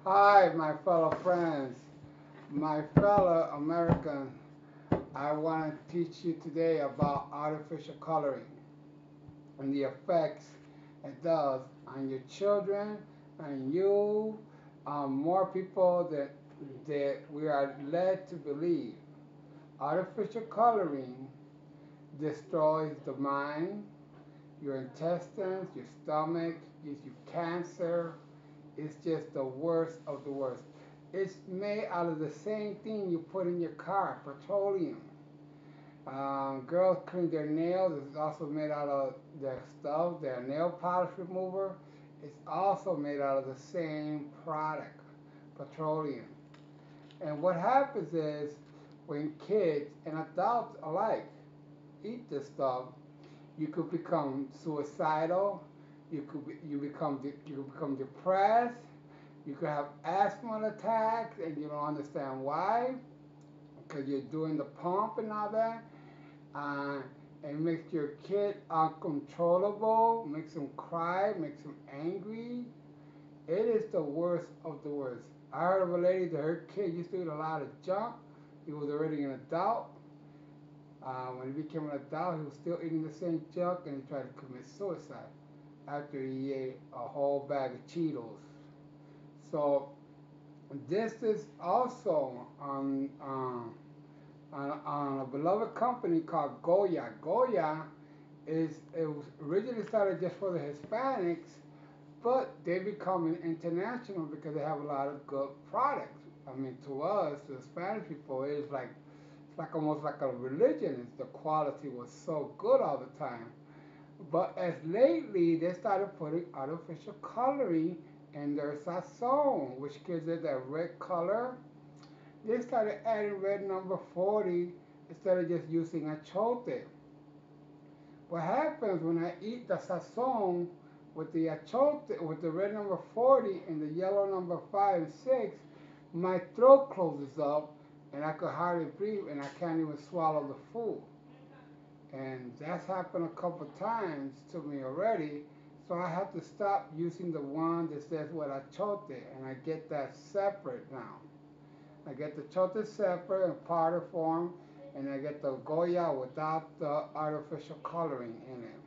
Hi, my fellow friends, my fellow Americans. I want to teach you today about artificial coloring and the effects it does on your children and you, more people that we are led to believe. Artificial coloring destroys the mind, your intestines, your stomach, gives you cancer. It's just the worst of the worst. It's made out of the same thing you put in your car, petroleum. Girls clean their nails. It's also made out of their stuff. Their nail polish remover. It's also made out of the same product, petroleum. And what happens is when kids and adults alike eat this stuff, you could become suicidal. You become depressed. You could have asthma attacks, and you don't understand why, because you're doing the pump and all that. Uh, it makes your kid uncontrollable, makes them cry, makes them angry. It is the worst of the worst. I heard of a lady that her kid used to eat a lot of junk. He was already an adult. When he became an adult, he was still eating the same junk, and he tried to commit suicide after he ate a whole bag of Cheetos. So this is also on a beloved company called Goya. Goya it was originally started just for the Hispanics, but they become international because they have a lot of good products. I mean, to us, the Spanish people, it's like almost like a religion. It's, the quality was so good all the time. But as lately, they started putting artificial coloring in their sazon, which gives it that red color. They started adding red number 40 instead of just using achote. What happens when I eat the sazon with the achote, with the red number 40 and the yellow number 5 and 6, my throat closes up and I could hardly breathe and I can't even swallow the food. And that's happened a couple times to me already. So I have to stop using the one that says what achote, and I get that separate now. I get the chote separate in powder form, and I get the Goya without the artificial coloring in it.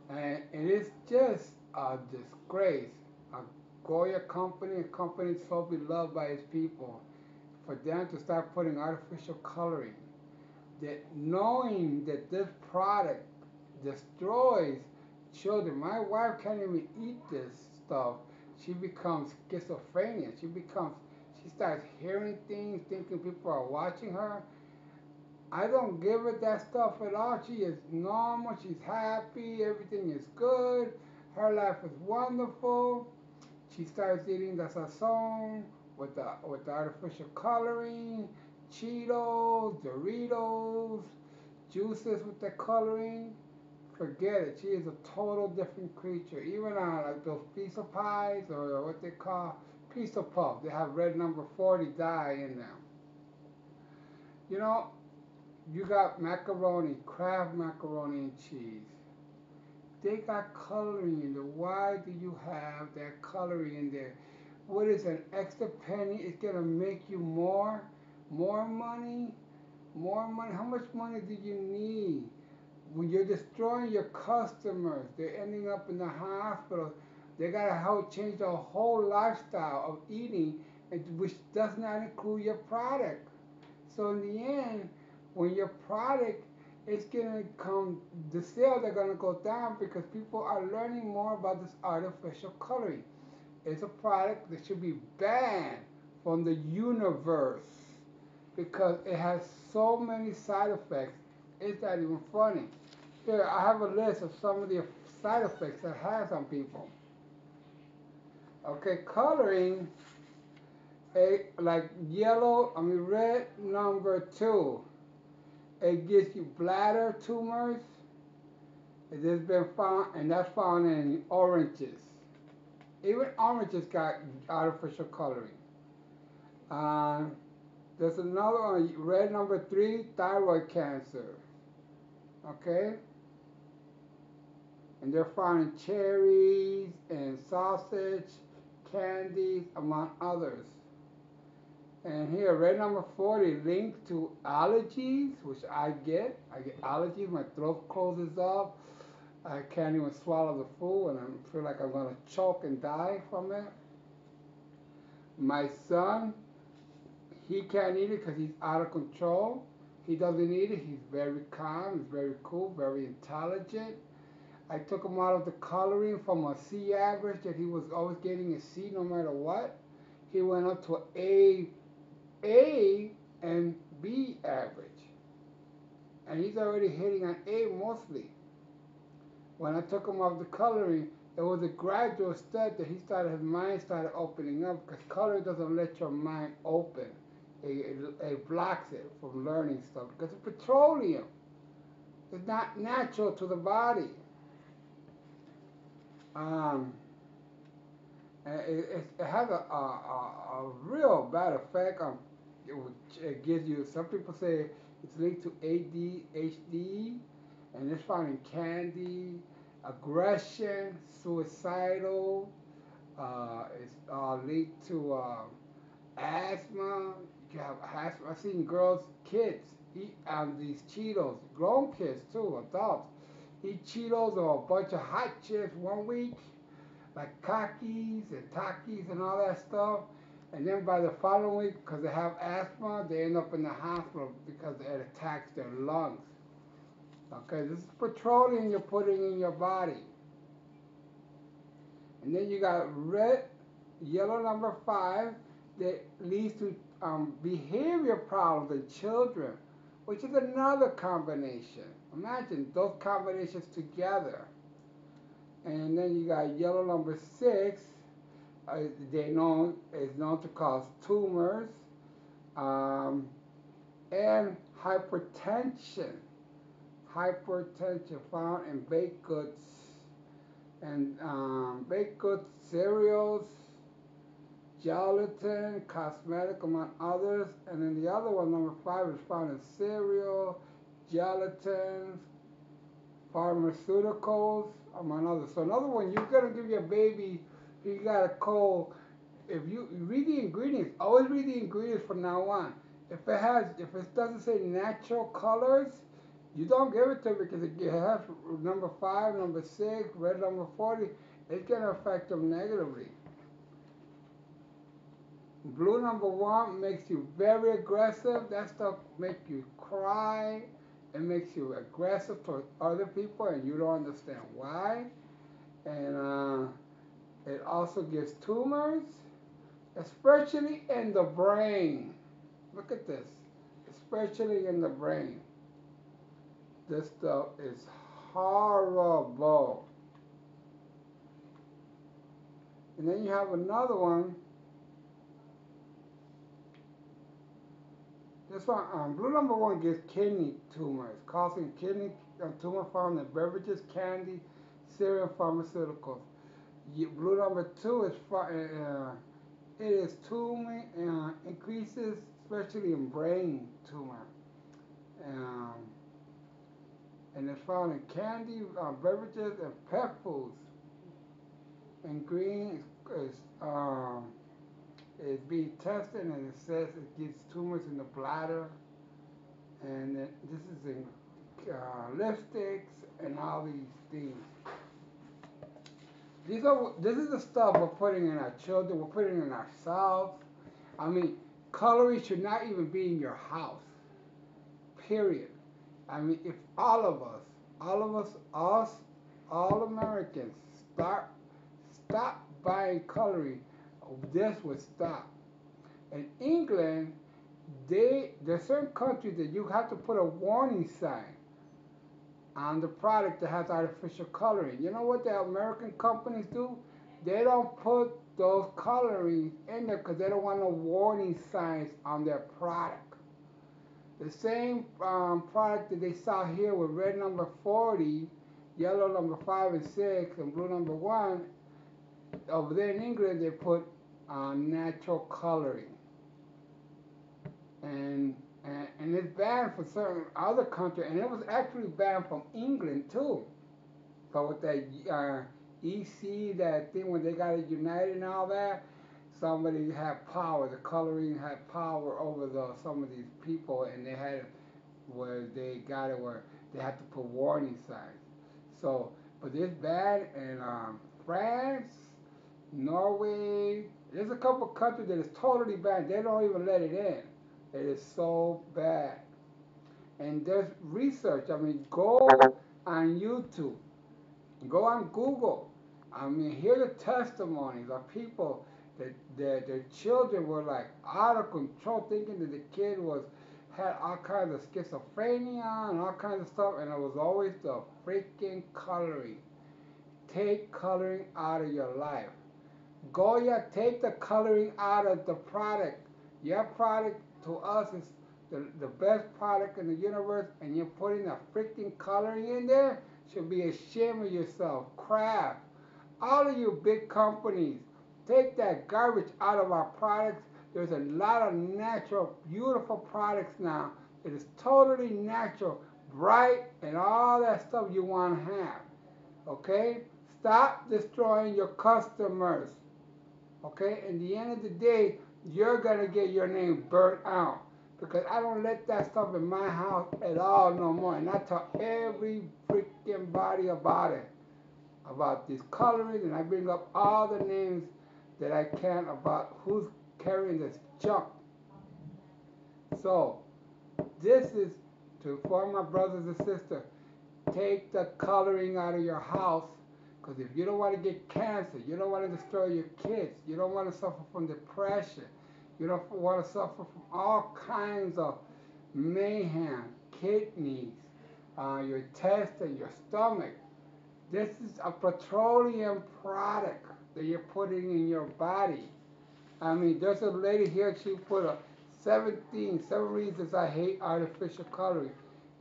And it is just a disgrace. A Goya company, a company so beloved by its people, for them to start putting artificial coloring, that knowing that this product destroys children. My wife can't even eat this stuff. She becomes schizophrenia. She starts hearing things, thinking people are watching her. I don't give her that stuff at all. She is normal. She's happy. Everything is good. Her life is wonderful. She starts eating the sazon with the artificial coloring, Cheetos, Doritos, juices with the coloring. Forget it. She is a total different creature. Even like those pizza pies or what they call pizza puff, they have red number 40 dye in them. You know, you got macaroni, Kraft macaroni and cheese. They got coloring in there. Why do you have that coloring in there? What is an extra penny? It's gonna make you more money, more money. How much money do you need? When you're destroying your customers, they're ending up in the hospital. They gotta help change the whole lifestyle of eating, which does not include your product. So in the end, when your product is gonna come, the sales are gonna go down because people are learning more about this artificial coloring. It's a product that should be banned from the universe because it has so many side effects. It's not even funny. Here, I have a list of some of the side effects that it has on people. Okay, coloring, like red number 2. It gives you bladder tumors. It has been found, and that's found in oranges. Even oranges got artificial coloring. Uh, there's another one, red number 3, thyroid cancer. Okay, and they're found in cherries and sausage, candies, among others. And here, red number 40 linked to allergies, which I get. I get allergies, my throat closes up. I can't even swallow the food, and I feel like I'm going to choke and die from it. My son, he can't eat it because he's out of control. He doesn't eat it. He's very calm. He's very cool, very intelligent. I took him out of the coloring from a C average that he was always getting a C no matter what. He went up to A and B average. And he's already hitting an A mostly. When I took him off the coloring, it was a gradual step that his mind started opening up, because coloring doesn't let your mind open. It blocks it from learning stuff because it's petroleum. It's not natural to the body. It has a real bad effect on. It gives you. Some people say it's linked to ADHD, and it's found in candy, aggression, suicidal. It's linked to asthma. You have asthma. I've seen kids eat these Cheetos. Grown kids too, adults eat Cheetos or a bunch of hot chips one week, like Kakis and Takis and all that stuff. And then by the following week, because they have asthma, they end up in the hospital because it attacks their lungs. Okay, this is petroleum you're putting in your body. And then you got yellow number 5, that leads to behavior problems in children, which is another combination. Imagine those combinations together. And then you got yellow number 6, is known to cause tumors, and hypertension. Hypertension found in baked goods and baked goods, cereals, gelatin, cosmetic, among others. And then the other one, number 5, is found in cereal, gelatin, pharmaceuticals, among others. So another one, you're gonna give your baby, if you got a cold, if you read the ingredients, always read the ingredients from now on. If it doesn't say natural colors, you don't give it to them, because it has number 5, number 6, red number 40. It's gonna affect them negatively. Blue number 1 makes you very aggressive. That stuff makes you cry. It makes you aggressive towards other people, and you don't understand why. And it also gives tumors, especially in the brain. Look at this, especially in the brain. This stuff is horrible. And then you have another one. This one, blue number 1 gives kidney tumors, causing kidney tumor found in beverages, candy, cereal, pharmaceuticals. Blue number 2 is it is tumor increases, especially in brain tumor, and it's found in candy, beverages, and pet foods. And green is being tested, and it says it gives tumors in the bladder. And this is in lipsticks and all these things. This is the stuff we're putting in our children. We're putting in ourselves. I mean, coloring should not even be in your house. Period. I mean, if all of us, all Americans, stop buying coloring, this would stop. In England, there's certain countries that you have to put a warning sign on the product that has artificial coloring. You know what the American companies do? They don't put those colorings in there because they don't want no warning signs on their product. The same product that they saw here with red number 40, yellow number 5 and 6, and blue number 1, over there in England they put natural coloring. And it's banned for certain other countries, and it was actually banned from England too. But with that EC, that thing when they got it united and all that, somebody had power. The coloring had power over some of these people, and they had it where they got it where they had to put warning signs. So, but it's bad in France, Norway. There's a couple countries that is totally bad. They don't even let it in. It is so bad. And there's research. I mean, go on YouTube, go on Google. I mean, hear the testimonies of people that their children were like out of control, thinking that the kid was had all kinds of schizophrenia and all kinds of stuff, and it was always the freaking coloring. Take coloring out of your life. Goya, take the coloring out of the product. Your product to us is the best product in the universe, and you're putting a freaking coloring in there? Should be ashamed of yourself. Kraft, all of you big companies, take that garbage out of our products. There's a lot of natural, beautiful products now. It is totally natural, bright, and all that stuff you want to have. Okay? Stop destroying your customers. Okay? In the end of the day, you're going to get your name burnt out. Because I don't let that stuff in my house at all no more. And I tell every freaking body about it. About these colorings, and I bring up all the names that I can about who's carrying this junk. So, this is to inform my brothers and sisters. Take the coloring out of your house, because if you don't want to get cancer, you don't want to destroy your kids, you don't want to suffer from depression, you don't want to suffer from all kinds of mayhem, kidneys, your intestine, your stomach. This is a petroleum product that you're putting in your body. I mean, there's a lady here, she put a 7 reasons I hate artificial coloring.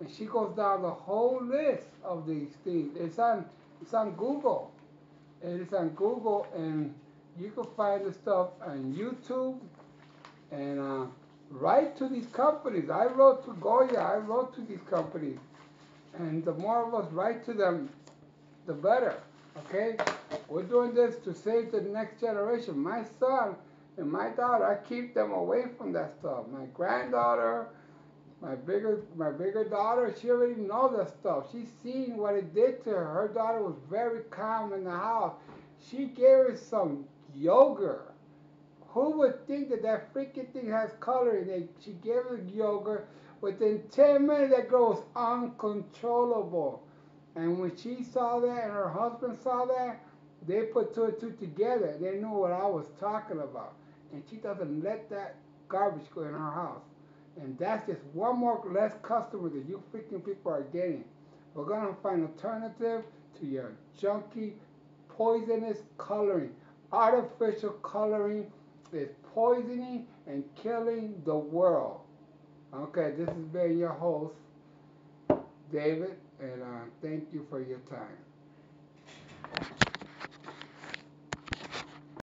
And she goes down the whole list of these things. It's on Google. And it's on Google, and you can find the stuff on YouTube. And write to these companies. I wrote to Goya, I wrote to these companies. And the more of us write to them, the better. Okay? We're doing this to save the next generation. My son and my daughter, I keep them away from that stuff. My granddaughter, my bigger daughter, she already knows that stuff. She's seen what it did to her. Her daughter was very calm in the house. She gave her some yogurt. Who would think that that freaking thing has coloring? She gave her yogurt. Within 10 minutes, that girl was uncontrollable. And when she saw that and her husband saw that, they put two and two together. They knew what I was talking about. And she doesn't let that garbage go in her house. And that's just one more less customer that you freaking people are getting. We're going to find an alternative to your junky, poisonous coloring. Artificial coloring is poisoning and killing the world. Okay, this has been your host, David, and thank you for your time.